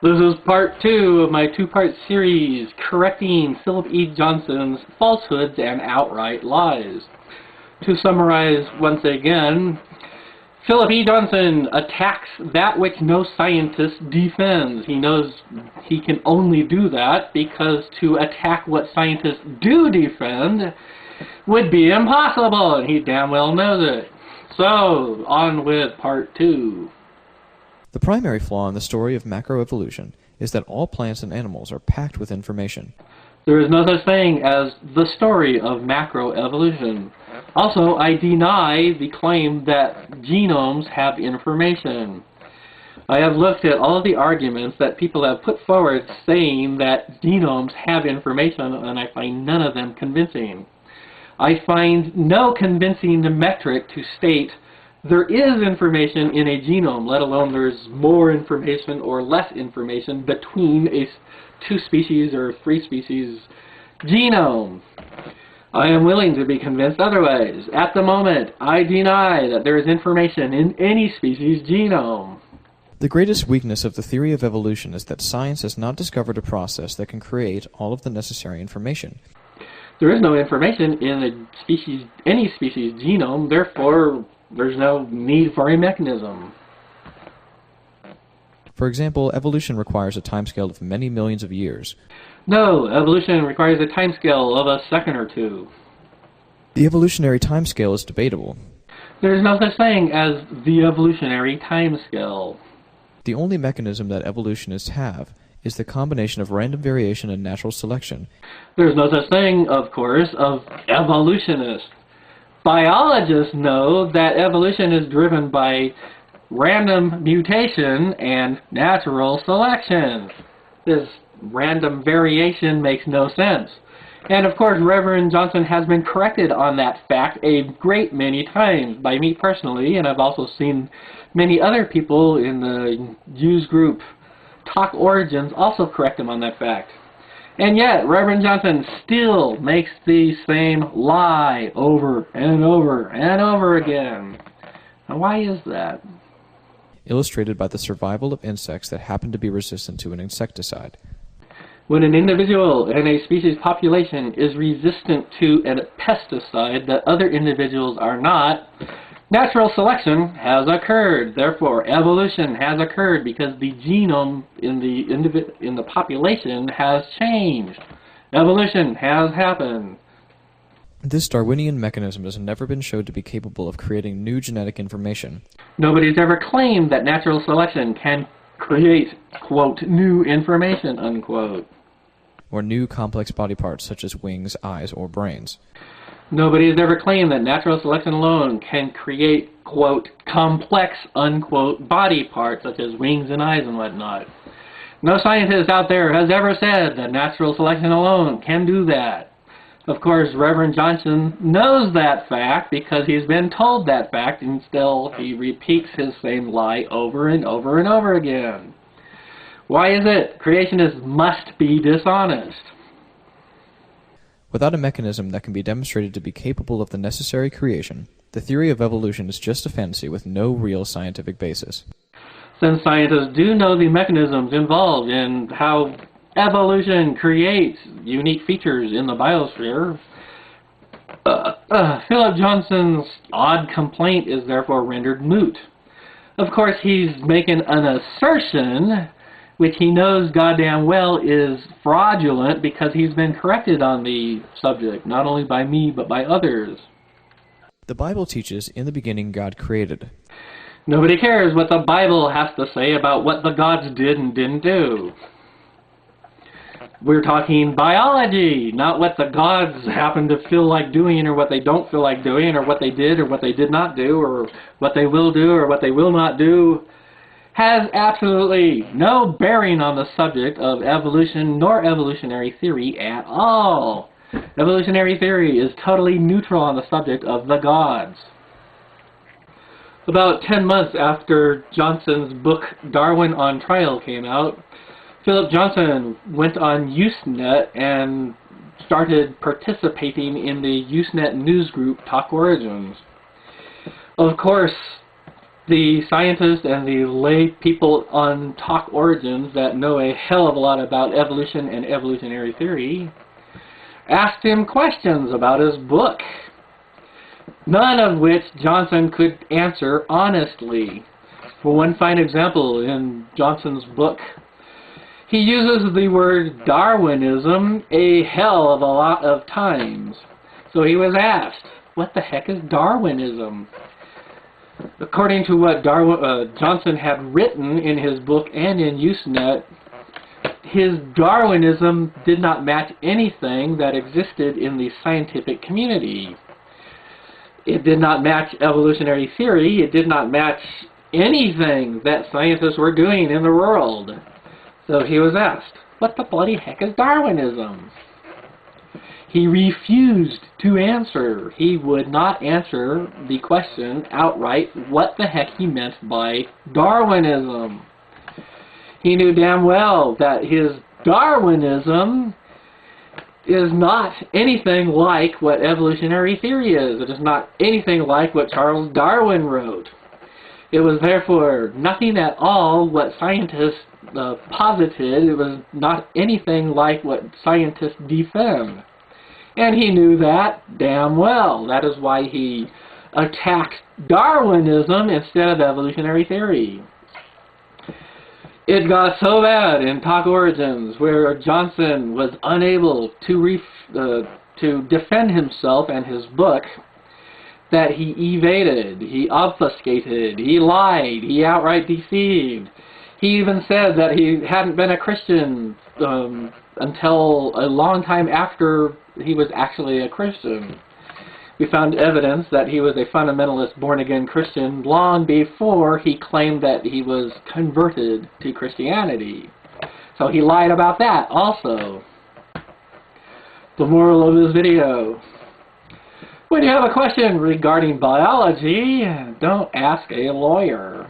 This is part 2 of my two-part series, correcting Philip E. Johnson's falsehoods and outright lies. To summarize once again, Philip E. Johnson attacks that which no scientist defends. He knows he can only do that because to attack what scientists do defend would be impossible, and he damn well knows it. So, on with part 2. The primary flaw in the story of macroevolution is that all plants and animals are packed with information. There is no such thing as the story of macroevolution. Also, I deny the claim that genomes have information. I have looked at all of the arguments that people have put forward saying that genomes have information, and I find none of them convincing. I find no convincing metric to state there is information in a genome, let alone there's more information or less information between a 2 species or 3 species genome. I am willing to be convinced otherwise. At the moment, I deny that there is information in any species genome. The greatest weakness of the theory of evolution is that science has not discovered a process that can create all of the necessary information. There is no information in any species genome, therefore there's no need for a mechanism. For example, evolution requires a timescale of many millions of years. No, evolution requires a timescale of a second or 2. The evolutionary timescale is debatable. There is no such thing as the evolutionary timescale. The only mechanism that evolutionists have is the combination of random variation and natural selection. There is no such thing, of course, of evolutionists. Biologists know that evolution is driven by random mutation and natural selection. This random variation makes no sense. And of course, Reverend Johnson has been corrected on that fact a great many times by me personally, and I've also seen many other people in the Jews group Talk Origins also correct him on that fact. And yet, Reverend Johnson still makes the same lie over and over and over again. Now, why is that? Illustrated by the survival of insects that happen to be resistant to an insecticide. When an individual in a species population is resistant to a pesticide that other individuals are not, natural selection has occurred. Therefore, evolution has occurred because the genome in the population has changed. Evolution has happened. This Darwinian mechanism has never been shown to be capable of creating new genetic information. Nobody's ever claimed that natural selection can create, quote, new information, unquote. Or new complex body parts such as wings, eyes, or brains. Nobody has ever claimed that natural selection alone can create, quote, complex, unquote, body parts such as wings and eyes and whatnot. No scientist out there has ever said that natural selection alone can do that. Of course, Reverend Johnson knows that fact because he's been told that fact, and still he repeats his same lie over and over and over again. Why is it? Creationists must be dishonest. Without a mechanism that can be demonstrated to be capable of the necessary creation, the theory of evolution is just a fantasy with no real scientific basis. Since scientists do know the mechanisms involved in how evolution creates unique features in the biosphere, Philip Johnson's odd complaint is therefore rendered moot. Of course, he's making an assertion which he knows goddamn well is fraudulent because he's been corrected on the subject, not only by me, but by others. The Bible teaches, in the beginning God created. Nobody cares what the Bible has to say about what the gods did and didn't do. We're talking biology, not what the gods happen to feel like doing or what they don't feel like doing or what they did or what they did not do or what they will do or what they will not do. Has absolutely no bearing on the subject of evolution nor evolutionary theory at all. Evolutionary theory is totally neutral on the subject of the gods. About 10 months after Johnson's book Darwin on Trial came out, Philip Johnson went on Usenet and started participating in the Usenet news group Talk Origins. Of course, the scientists and the lay people on Talk Origins that know a hell of a lot about evolution and evolutionary theory asked him questions about his book, none of which Johnson could answer honestly. For one fine example, in Johnson's book, he uses the word Darwinism a hell of a lot of times. So he was asked, what the heck is Darwinism? According to what Johnson had written in his book and in Usenet, his Darwinism did not match anything that existed in the scientific community. It did not match evolutionary theory. It did not match anything that scientists were doing in the world. So he was asked, what the bloody heck is Darwinism? He refused to answer. He would not answer the question outright what the heck he meant by Darwinism. He knew damn well that his Darwinism is not anything like what evolutionary theory is. It is not anything like what Charles Darwin wrote. It was therefore nothing at all what scientists posited. It was not anything like what scientists defend. And he knew that damn well. That is why he attacked Darwinism instead of evolutionary theory. It got so bad in Talk Origins where Johnson was unable to defend himself and his book that he evaded, he obfuscated, he lied, he outright deceived. He even said that he hadn't been a Christian until a long time after he was actually a Christian. We found evidence that he was a fundamentalist born-again Christian long before he claimed that he was converted to Christianity. So he lied about that also. The moral of this video: when you have a question regarding biology, don't ask a lawyer.